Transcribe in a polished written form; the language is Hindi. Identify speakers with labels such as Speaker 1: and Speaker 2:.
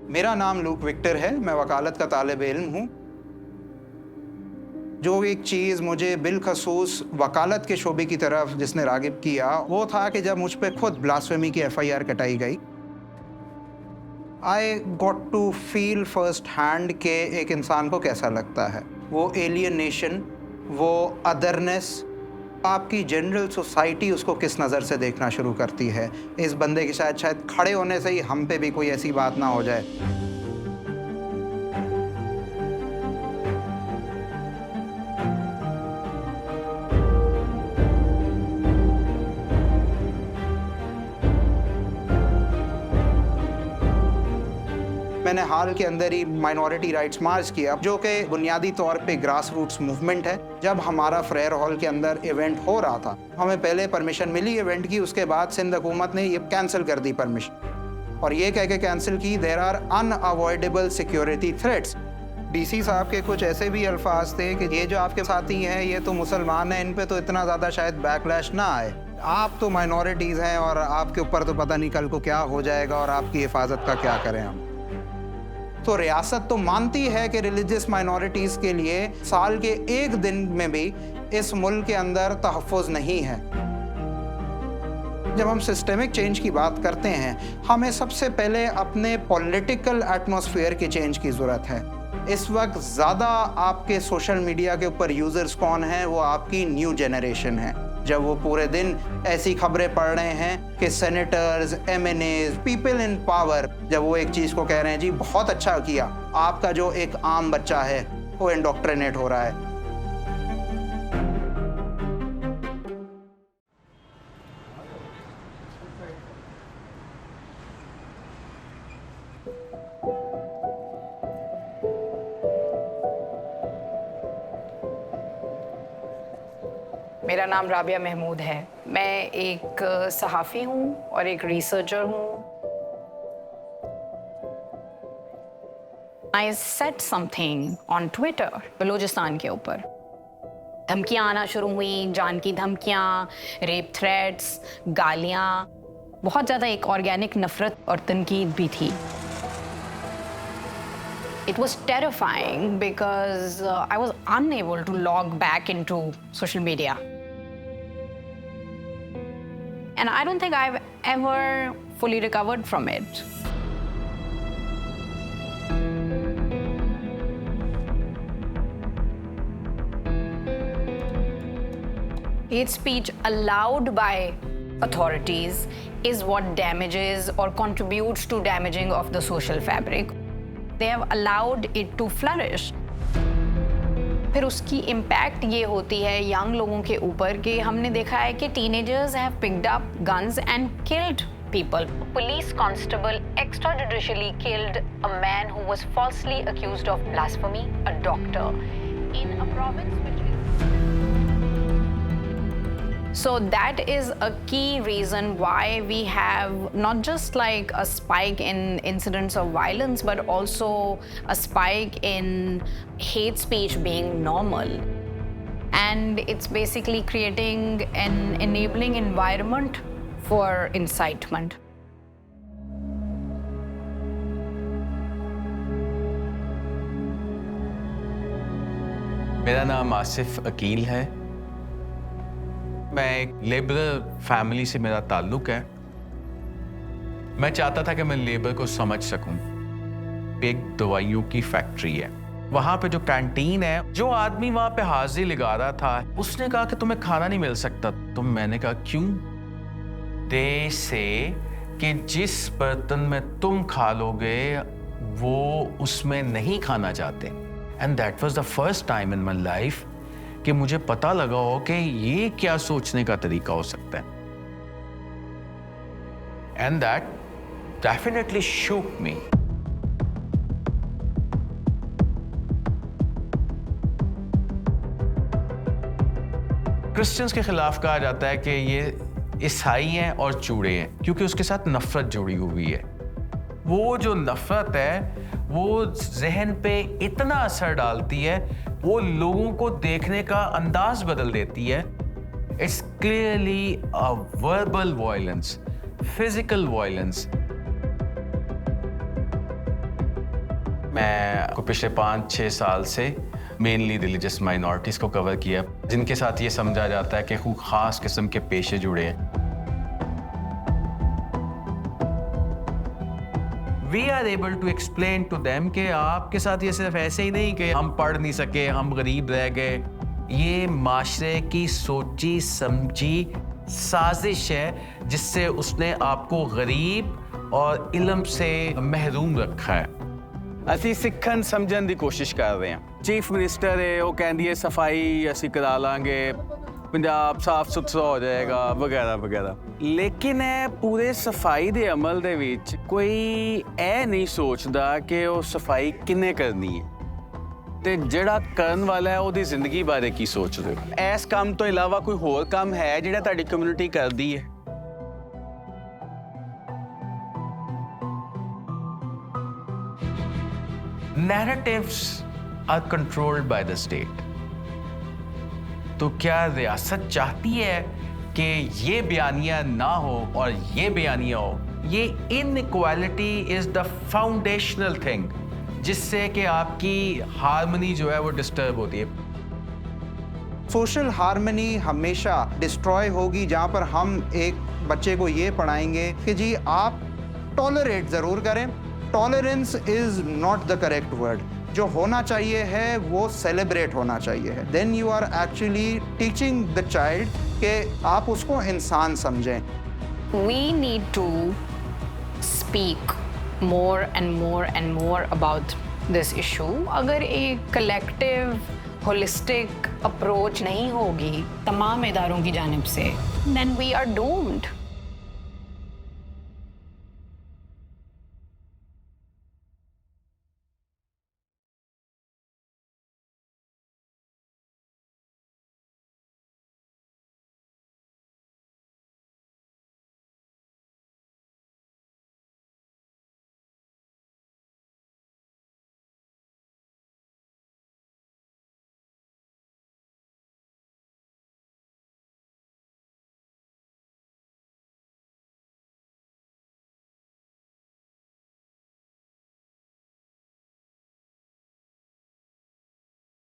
Speaker 1: मेरा नाम लूक विक्टर है, मैं वकालत का तालिब इल्म हूँ। जो एक चीज़ मुझे बिलखसूस वकालत के शोबे की तरफ जिसने रागिब किया, वो था कि जब मुझ पे खुद ब्लास्फेमी की FIR कटाई गई, I got to feel first hand के एक इंसान को कैसा लगता है। वो एलियनेशन, वो अदरनेस, आपकी जनरल सोसाइटी उसको किस नज़र से देखना शुरू करती है। इस बंदे के शायद खड़े होने से ही हम पे भी कोई ऐसी बात ना हो जाए। मैंने हाल के अंदर ही माइनॉरिटी राइट्स मार्च किया, जो कि बुनियादी तौर पे ग्रास रूट्स मूवमेंट है। जब हमारा फ्रेयर हॉल के अंदर इवेंट हो रहा था, हमें पहले परमिशन मिली इवेंट की, उसके बाद सिंध हुकूमत ने ये कैंसिल कर दी परमिशन, और ये कह के कैंसिल की, there are unavoidable security threats. DC साहब के कुछ ऐसे भी अल्फाज थे कि ये जो आपके साथी हैं ये तो मुसलमान हैं, इन पे तो इतना ज़्यादा शायद बैकलैश ना आए, आप तो माइनॉरिटीज़ हैं और आपके ऊपर तो पता नहीं कल को क्या हो जाएगा और आपकी हिफाजत का क्या करें हम। तो रियासत तो मानती है कि रिलीजियस माइनॉरिटीज़ के लिए साल के एक दिन में भी इस मुल्क के अंदर तहफ़्फ़ुज़ नहीं है। जब हम सिस्टेमिक चेंज की बात करते हैं, हमें सबसे पहले अपने पॉलिटिकल एटमॉस्फेयर के चेंज की ज़रूरत है। इस वक्त ज़्यादा आपके सोशल मीडिया के ऊपर यूज़र्स कौन हैं? वो आपकी न्यू जनरेशन है। जब वो पूरे दिन ऐसी खबरें पढ़ रहे हैं कि senators, MNAs, people in power, जब वो एक चीज़ को कह रहे हैं जी बहुत अच्छा किया, आपका जो एक आम बच्चा है वो इंडोक्ट्रिनेट हो रहा है।
Speaker 2: मेरा नाम राबिया महमूद है। मैं एक सहाफ़ी हूँ और एक रिसर्चर हूँ। I said something on Twitter Balochistan के ऊपर। धमकियाँ आना शुरू हुई, जान की धमकियाँ, रेप थ्रेट्स, गालियाँ, बहुत ज़्यादा एक ऑर्गेनिक नफ़रत और तनकीद भी थी। It was terrifying because I was unable to log back into social media. And I don't think I've ever fully recovered from it. Hate speech allowed by authorities is what damages or contributes to damaging of the social fabric. They have allowed it to flourish. फिर उसकी इम्पैक्ट ये होती है यंग लोगों के ऊपर कि हमने देखा है कि teenagers have picked up guns and killed people. Police constable extrajudicially killed a man who was falsely accused of blasphemy, a doctor, in a province which is... So that is a key reason why we have not just like a spike in incidents of violence, but also a spike in hate speech being normal. And it's basically creating an enabling environment for incitement.
Speaker 3: मेरा नाम आसिफ अकील है। मैं एक लेबरर फैमिली से मेरा ताल्लुक है। मैं चाहता था कि मैं लेबर को समझ सकूं। एक दवाइयों की फैक्ट्री है, वहां पे जो कैंटीन है, जो आदमी वहां पे हाजिर लगा रहा था, उसने कहा कि तुम्हें खाना नहीं मिल सकता। तो मैंने कहा क्यों? दे से कि जिस बर्तन में तुम खा लोगे वो उसमें नहीं खाना चाहते। And that was the first time in my life कि मुझे पता लगा हो कि ये क्या सोचने का तरीका हो सकता है। And that definitely shook me. Christians के खिलाफ कहा जाता है कि ये ईसाई हैं और चूड़े हैं, क्योंकि उसके साथ नफरत जुड़ी हुई है। वो जो नफरत है वो जहन पे इतना असर डालती है, वो लोगों को देखने का अंदाज बदल देती है। It's clearly a verbal violence, physical violence. मैं को पिछले 5-6 साल से मेनली रिलीजियस माइनॉरिटीज़ को कवर किया, जिनके साथ ये समझा जाता है कि खूब ख़ास किस्म के पेशे जुड़े हैं। We are able to explain to them कि आपके साथ ये सिर्फ ऐसे ही नहीं कि हम पढ़ नहीं सके, हम गरीब रह गए। ये माशरे की सोची समझी साजिश है जिससे उसने आपको गरीब और इल्म से महरूम रखा है।
Speaker 4: ਅਸੀਂ ਸਿੱਖਣ ਸਮਝਣ ਦੀ ਕੋਸ਼ਿਸ਼ ਕਰ ਰਹੇ ਹਾਂ। ਚੀਫ ਮਿਨਿਸਟਰ ਹੈ, ਉਹ ਕਹਿੰਦੀ ਹੈ ਸਫਾਈ ਅਸੀਂ ਕਰਾ ਲਾਂਗੇ, ਪੰਜਾਬ ਸਾਫ਼ ਸੁਥਰਾ ਹੋ ਜਾਏਗਾ ਵਗੈਰਾ ਵਗੈਰਾ। ਲੇਕਿਨ ਇਹ ਪੂਰੇ ਸਫਾਈ ਦੇ ਅਮਲ ਦੇ ਵਿੱਚ ਕੋਈ ਇਹ ਨਹੀਂ ਸੋਚਦਾ ਕਿ ਉਹ ਸਫਾਈ ਕਿੰਨੇ ਕਰਨੀ ਹੈ ਤੇ ਜਿਹੜਾ ਕਰਨ ਵਾਲਾ ਹੈ ਉਹਦੀ ਜ਼ਿੰਦਗੀ ਬਾਰੇ ਕੀ ਸੋਚਦੇ ਹੋ। ਇਸ ਕੰਮ ਤੋਂ ਇਲਾਵਾ ਕੋਈ ਹੋਰ ਕੰਮ ਹੈ ਜਿਹੜਾ ਤੁਹਾਡੀ ਕਮਿਊਨਿਟੀ ਕਰਦੀ ਹੈ?
Speaker 3: Narratives are controlled by the state. तो क्या रियासत चाहती है कि ये बयानिया ना हो और ये बयानिया हो? ये inequality is the foundational thing जिससे कि आपकी हार्मनी जो है वो डिस्टर्ब होती है।
Speaker 1: सोशल हार्मनी हमेशा डिस्ट्रॉय होगी जहाँ पर हम एक बच्चे को ये पढ़ाएंगे कि जी आप टॉलरेट ज़रूर करें। Tolerance is not the correct word. जो होना चाहिए है वो सेलिब्रेट होना चाहिए है। Then you are actually teaching the child कि आप उसको इंसान समझें।
Speaker 2: We need to speak more and more about this issue. अगर एक collective, holistic approach नहीं होगी तमाम इदारों की जानिब से, then we are doomed.